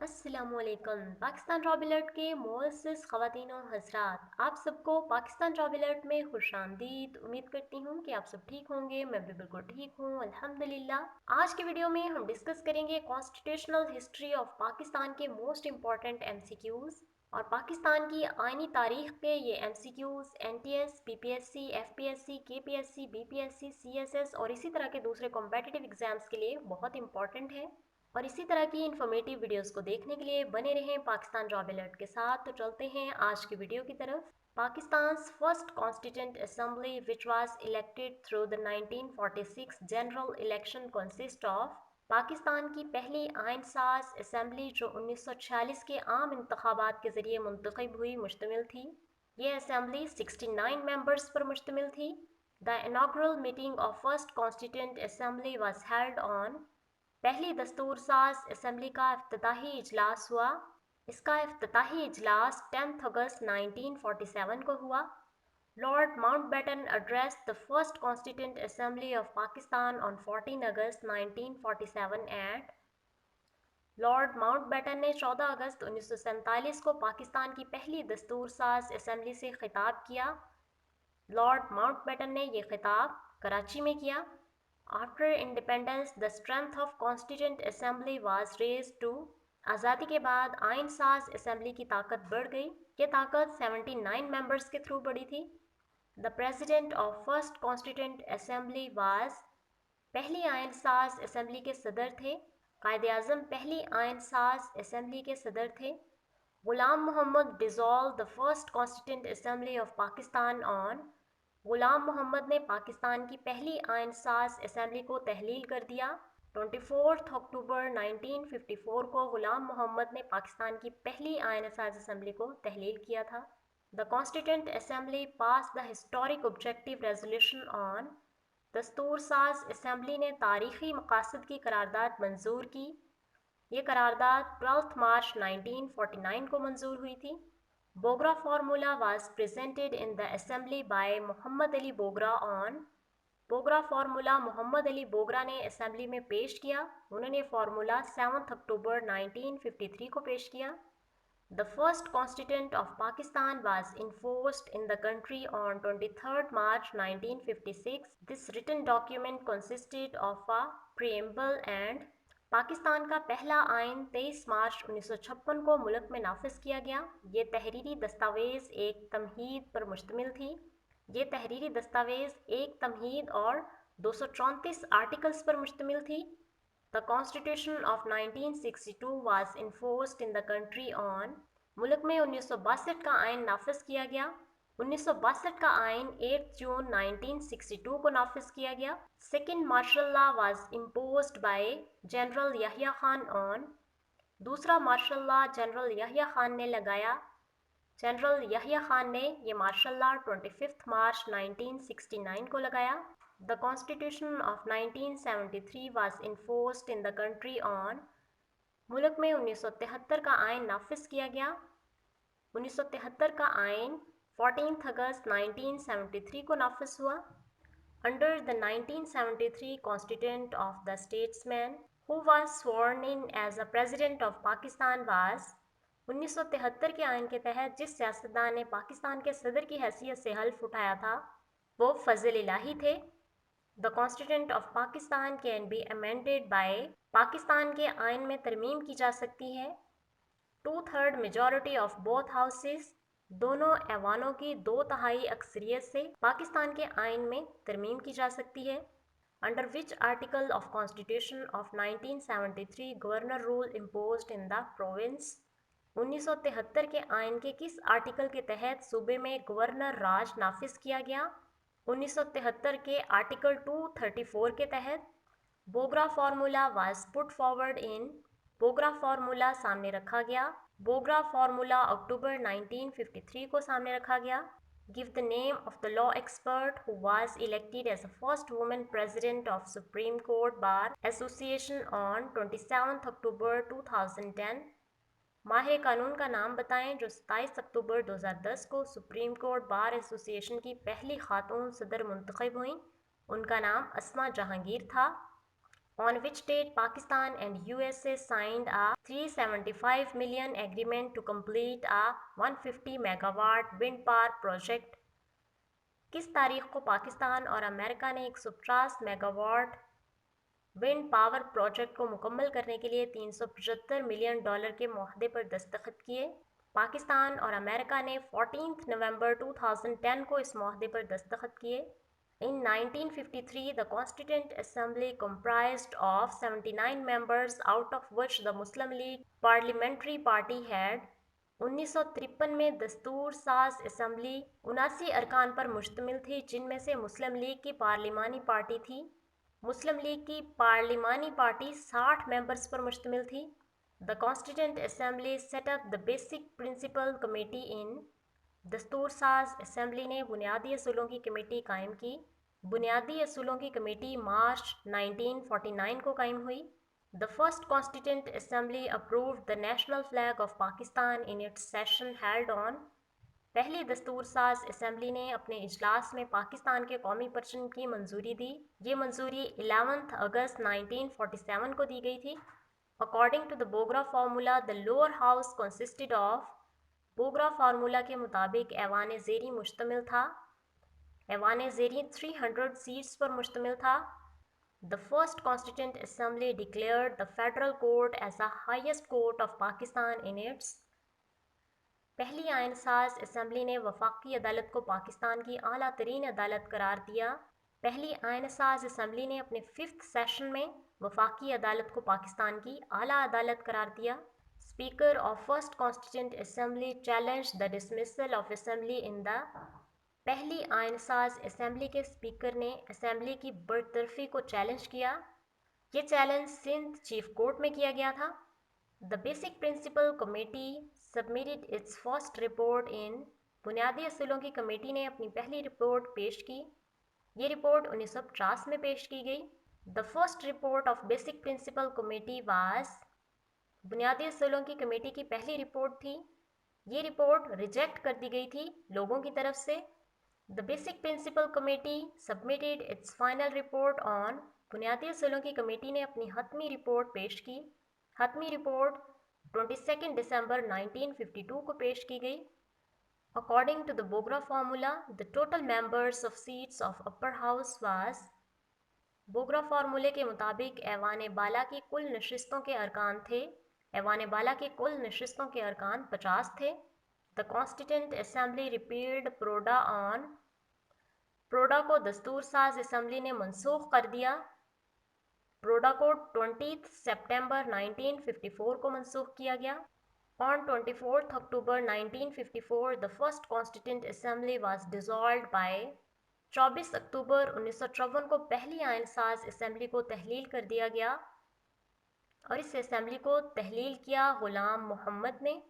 अस्सलामुअलैकुम। Pakistan job alert के मोअज़्ज़ज़ ख़वातीन और हज़रात, आप सबको पाकिस्तान जॉब अलर्ट में खुशामदीद। उम्मीद करती हूँ कि आप सब ठीक होंगे। मैं भी बिल्कुल ठीक हूँ, अल्हम्दुलिल्लाह। आज के वीडियो में हम डिस्कस करेंगे कॉन्स्टिट्यूशनल हिस्ट्री ऑफ पाकिस्तान के मोस्ट इम्पॉर्टेंट MCQs और पाकिस्तान की आइनी तारीख पे ये MCQs NTS, PPSC, FPSC, KPSC, BPSC, CSS और इसी तरह के दूसरे कॉम्पिटिटिव एग्जाम्स के लिए बहुत इंपॉर्टेंट है। और इसी तरह की इन्फॉर्मेटिव वीडियोस को देखने के लिए बने रहें पाकिस्तान जॉब अलर्ट के साथ। तो चलते हैं आज की वीडियो की तरफ। पाकिस्तान's first constituent assembly which was elected through the 1946 general election consist of Pakistan की पहली आइन साज असम्बली जो 1946 के आम इंतखाबात के ज़रिए मुंतखब हुई मुश्तमिल थी। ये असम्बली 69 मेंबर्स पर मुश्तमिल थी। The inaugural meeting of first constituent assembly was held on पहली दस्तूर साज असम्बली का इफ्तिताही इजलास हुआ। इसका इफ्तिताही इजलास 10 अगस्त 1947 को हुआ। Lord Mountbatten addressed the first constituent assembly of Pakistan on 14 August 1947 at Lord Mountbatten ने 14 अगस्त 1947 को पाकिस्तान की पहली दस्तूर साज असम्बली से खिताब किया। लॉर्ड माउंटबेटन ने यह खिताब कराची में किया। After independence, the strength of Constituent Assembly was raised to आज़ादी के बाद आइन साज असम्बली की ताकत बढ़ गई। ये ताकत 79 मेंबर्स के थ्रू बढ़ी थी। The president of first constituent assembly was पहली आइन साज असम्बली के सदर थे। कायद आज़म पहली आइन साज असम्बली के सदर थे। Ghulam Muhammad dissolve the first constituent assembly of Pakistan on Ghulam Muhammad ने पाकिस्तान की पहली आइन साज असम्बली को तहलील कर दिया। 24 अक्टूबर 1954 को गुलाम मोहम्मद ने पाकिस्तान की पहली आइन साज असम्बली को तहलील किया था। The constituent assembly pass the historic objective resolution on दस्तूर साज असम्बली ने तारीखी मकासद की करारदाद मंजूर की। ये करारदाद 12 मार्च 1949 को मंजूर हुई थी। Bogra formula was presented in the assembly by Mohammad Ali Bogra on Bogra formula Mohammad Ali Bogra ने असम्बली में पेश किया। उन्होंने फार्मूला 7 अक्टूबर 1953 को पेश किया। The first constituent of Pakistan was enforced in the country on 23rd March 1956. This written document consisted of a preamble and Pakistan का पहला आइन 23 मार्च 1956 को मुल्क में नाफिज किया गया। ये तहरीरी दस्तावेज़ एक तमहीद पर मुश्तमिल थी। ये तहरीरी दस्तावेज़ एक तमहीद और 234 आर्टिकल्स पर मुश्तमिल थी। The Constitution of 1962 was enforced in the country on मुल्क में 1962 का आइन नाफिज किया गया। 1962 का आइन 8 जून 1962 को नाफिज किया गया। Second martial law was imposed by general Yahya Khan on दूसरा martial law general Yahya Khan ने लगाया। जनरल याहिया खान ने ये मार्शल लॉ 25 मार्च 1969 को लगाया। The Constitution of 1973 was enforced in the country on मुल्क में 1973 का आइन नाफिज किया गया। 1973 का आइन 14 अगस्त 1973 को नाफिज हुआ। Under the 1973 Constituent of the statesman who was sworn in as a president of Pakistan was 1973 के आइन के तहत जिस सियासतदान ने पाकिस्तान के सदर की हैसियत से हल्फ उठाया था वो फजल इलाही थे। The constituent of Pakistan can be amended bye Pakistan के आइन में तरमीम की जा सकती है। 2/3 मेजॉरिटी ऑफ बोथ हाउसेस दोनों ऐवानों की 2/3 अक्सरियत से पाकिस्तान के आइन में तरमीम की जा सकती है। Under which article of constitution of 1973 governor rule imposed in the province 1973 के आइन के किस आर्टिकल के तहत सूबे में गवर्नर राज नाफिज किया गया। 1973 के आर्टिकल 234 के तहत। Bogra formula was put forward in Bogra formula सामने रखा गया। बोगरा फार्मूला अक्टूबर 1953 को सामने रखा गया। Give the name of the law expert who was elected as the first women president of supreme court bar association on 27 October 2010। माहिर कानून का नाम बताएं जो 27 अक्टूबर 2010 को सुप्रीम कोर्ट बार एसोसिएशन की पहली खातून सदर मुंतखब हुई। उनका नाम अस्मा जहांगीर था। On which date Pakistan and USA signed a $375 million agreement to complete a 150 megawatt wind power project. किस तारीख को पाकिस्तान और अमेरिका ने 150 मेगावाट विंड पावर प्रोजेक्ट को मुकम्मल करने के लिए $375 मिलियन के मुआहदे पर दस्तखत किए? पाकिस्तान और अमेरिका ने 14 नवंबर 2010 को इस मुआहदे पर दस्तखत किए। In 1953, the Constituent Assembly comprised of 79 members, out of which the Muslim League Parliamentary Party had 1953 में दस्तूर साज असम्बली 79 अरकान पर मुश्तमिल थी, जिनमें से मुस्लिम लीग की पार्लिमानी पार्टी थी। मुस्लिम लीग की पार्लिमानी पार्टी 60 मेंबर्स पर मुश्तमिल थी। The constituent assembly set up the basic principle committee in दस्तूर साज असेंबली ने बुनियादी असूलों की कमेटी कायम की। बुनियादी असूलों की कमेटी मार्च 1949 को कायम हुई। The first Constituent Assembly approved the national flag of Pakistan in its session held on पहली दस्तूर साज असम्बली ने अपने इजलास में पाकिस्तान के कौमी परचम की मंजूरी दी। ये मंजूरी 11 अगस्त 1947 को दी गई थी। According to the Bogra formula the lower house consisted of Bogra formula के मुताबिक ऐवान ज़ेरी मुश्तमिल था। ऐवान ज़ेरी 300 सीट्स पर मुश्तमिल था। The first Constituent Assembly declared the Federal Court as the highest court of Pakistan in its पहली आइन साज असम्बली ने वफाकी अदालत को पाकिस्तान की आला तरीन अदालत करार दिया। पहली आइन साज असम्बली ने अपने 5th सेशन में वफाकी अदालत को पाकिस्तान की आला अदालत करार दिया। Speaker of first constituent assembly challenge the dismissal of assembly in the पहली आइन साज असम्बली के स्पीकर ने असम्बली की बरतरफी को चैलेंज किया। ये चैलेंज सिंध चीफ कोर्ट में किया गया था। The Basic Principle Committee submitted its first report in बुनियादी असूलों की कमेटी ने अपनी पहली रिपोर्ट पेश की। ये रिपोर्ट 1950 में पेश की गई। The first report of Basic Principle Committee was बुनियादी असूलों की कमेटी की पहली रिपोर्ट थी। ये रिपोर्ट रिजेक्ट कर दी गई थी लोगों की तरफ से। The Basic Principle Committee submitted its final report on बुनियादी असूलों की कमेटी ने अपनी हतमी रिपोर्ट पेश की। हतमी रिपोर्ट 22 दिसंबर 1952 को पेश की गई। According to the Bogra formula, the total members of seats of upper house was Bogra फार्मूले के मुताबिक ऐवान बाला की कुल नशिस्तों के अरकान थे। ऐवान बाला के कुल नशिस्तों के अरकान 50 थे। द कॉन्स्टिट्यूंट असेंबली रिपील्ड प्रोडा को दस्तूर साज असम्बली ने मनसूख कर दिया। प्रोडा को 20 सितंबर 1954 को मनसूख किया गया। On 24 October 1954 the first Constituent Assembly was dissolved by 24 अक्टूबर 1954 को पहली आइन साज असम्बली को तहलील कर दिया गया और इस असम्बली को तहलील किया गुलाम मोहम्मद ने।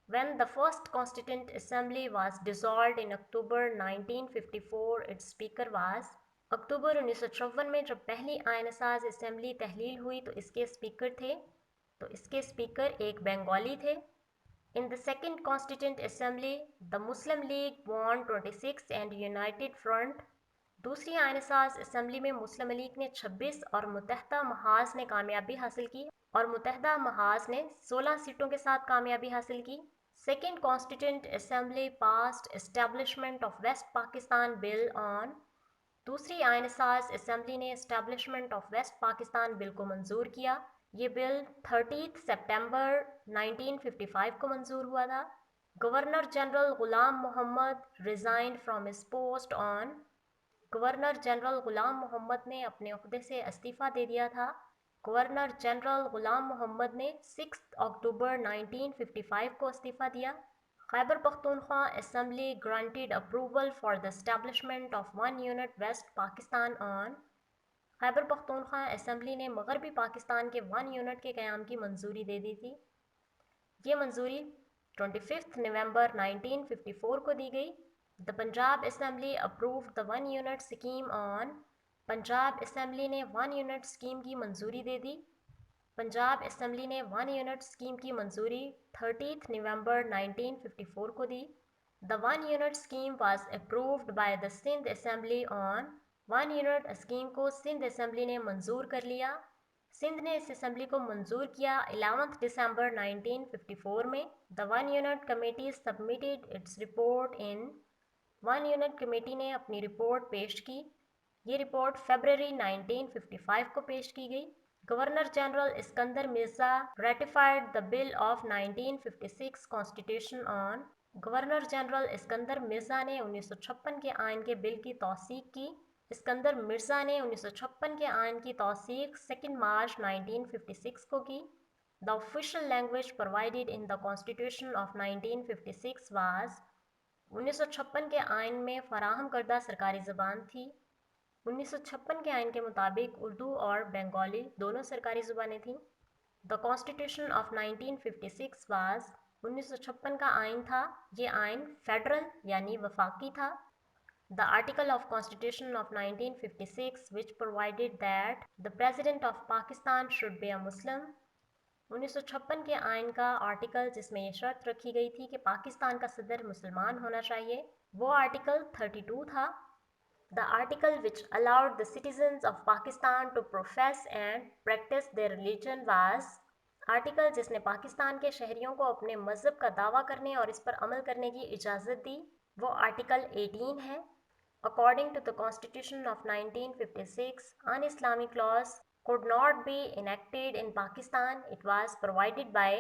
When the first Constituent Assembly was dissolved in October 1954 its speaker was अक्टूबर 1954 में जब पहली आइन साज असम्बली तहलील हुई तो इसके स्पीकर थे एक बंगाली थे। In the second Constituent Assembly, the Muslim League won 26 and United Front। दूसरी आइन साज असम्बली में मुस्लिम लीग ने 26 और मुत्तहदा महाज ने कामयाबी हासिल की और मुत्तहदा महाज ने 16 सीटों के साथ कामयाबी हासिल की। Second Constituent Assembly passed Establishment of West Pakistan Bill on दूसरी आइन साज असम्बली ने establishment of West Pakistan bill को मंजूर किया। ये बिल 30 सितंबर 1955 को मंजूर हुआ था। Governor general Ghulam Muhammad resigned from his post on governor general Ghulam Muhammad ने अपने ओहदे से इस्तीफ़ा दे दिया था। गवर्नर जनरल गुलाम मोहम्मद ने 6 अक्टूबर 1955 को इस्तीफ़ा दिया। Khyber Pakhtunkhwa Assembly granted approval for the establishment of one unit West Pakistan on Khyber Pakhtunkhwa assembly ने मगरबी पाकिस्तान के 1 यूनिट के क़याम की मंजूरी दे दी थी। ये मंजूरी 25 नवंबर 1954 को दी गई। The Punjab assembly approved the 1 unit scheme on Punjab assembly ने 1 यूनिट स्कीम की मंजूरी दे दी। पंजाब असम्बली ने 1 यूनिट स्कीम की मंजूरी 30 नवंबर 1954 को दी। The 1 unit scheme was approved by the Sindh assembly on 1 unit scheme को सिंध असम्बली ने मंजूर कर लिया। सिंध ने इस असम्बली को मंजूर किया 11 दिसंबर 1954 में। The one unit committee submitted its report in. One unit committee ने अपनी रिपोर्ट पेश की। ये रिपोर्ट फरवरी 1955 को पेश की गई। Governor general Iskandar Mirza ratified the bill of 1956 constitution on. Governor general Iskandar Mirza ने 1956 के आइन के बिल की तौसीक की। इस्कंदर मिर्जा ने 1956 के आइन की तौसीक 2 मार्च 1956 को की। The official language provided in the constitution of 1956 was. 1956 के आइन में फराहम करदा सरकारी ज़बान थी। 1956 के आइन के मुताबिक उर्दू और बंगाली दोनों सरकारी ज़ुबानें थीं। The constitution of 1956 was. 1956 का आइन था, ये आइन फेडरल यानी वफाकी था। The article of Constitution of 1956 which provided that the President of Pakistan should be a Muslim। 1956 के आइन का आर्टिकल जिसमें ये शर्त रखी गई थी कि पाकिस्तान का सदर मुसलमान होना चाहिए, वो आर्टिकल 32 था। The article which allowed the citizens of Pakistan to profess and practice their religion was। Article जिसने पाकिस्तान के शहरियों को अपने मज़हब का दावा करने और इस पर अमल करने की इजाज़त दी, वो आर्टिकल 18 है। According to the Constitution of 1956, un-Islamic laws could not be enacted in Pakistan. It was provided by।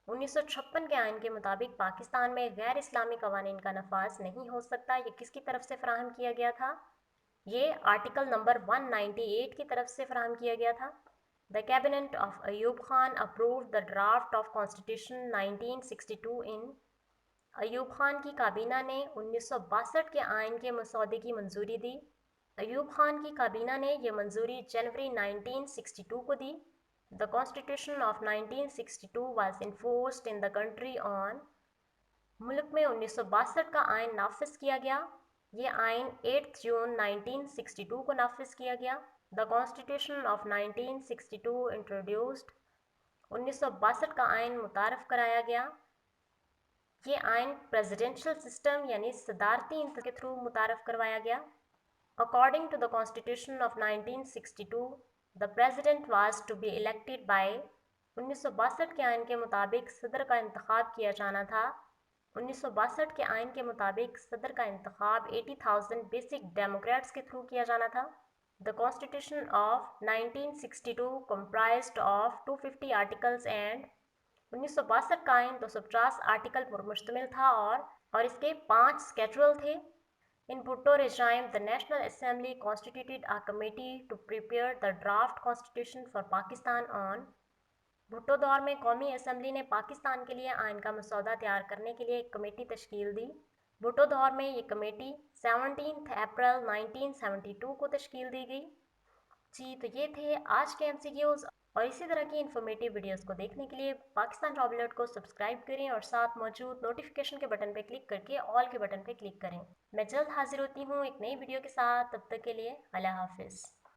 1956 के आइन के मुताबिक पाकिस्तान में गैर इस्लामी कवानीन का नफाज नहीं हो सकता। ये किसकी तरफ से फराहम किया गया था? ये आर्टिकल नंबर 198 की तरफ से फराहम किया गया था। The cabinet of Ayub Khan approved the draft of Constitution 1962 in। Ayub Khan की काबीना ने 1962 के आइन के मसौदे की मंजूरी दी। अयूब खान की काबीना ने यह मंजूरी जनवरी 1962 को दी। The constitution of 1962 was enforced in the country on. मुल्क में 1962 का आइन नाफिज किया गया। ये आइन 8 जून 1962 को नाफिज किया गया। The constitution of 1962 introduced. 1962 का आइन मुतारफ़ कराया गया। ये आइन प्रेसिडेंशियल सिस्टम यानी सदारती इंतज़ाम के थ्रू मुतारफ़ करवाया गया। According to the constitution of 1962, the president was to be elected by. 1962 के आइन के मुताबिक सदर का इंतखाब किया जाना था। 1962 के आइन के मुताबिक सदर का इंतखाब 80,000 बेसिक डेमोक्रेट्स के थ्रू किया जाना था। The constitution of 1962 comprised of 250 articles and. 1962 का आइन 250 आर्टिकल पर मुश्तमिल था और इसके 5 स्केड्यूल थे। इन Bhutto regime, the National Assembly constituted a committee to prepare the draft constitution for Pakistan on। Bhutto दौर में कौमी असम्बली ने पाकिस्तान के लिए आइन का मसौदा तैयार करने के लिए एक कमेटी तश्कील दी। भुट्टो दौर में ये कमेटी 17 अप्रैल 1972 को तश्कील दी गई। जी, तो ये थे आज के MCQs और इसी तरह की इन्फॉर्मेटिव वीडियोस को देखने के लिए पाकिस्तान जॉब अलर्ट को सब्सक्राइब करें और साथ मौजूद नोटिफिकेशन के बटन पर क्लिक करके ऑल के बटन पर क्लिक करें। मैं जल्द हाजिर होती हूँ एक नई वीडियो के साथ, तब तक के लिए अल्लाह हाफिज़।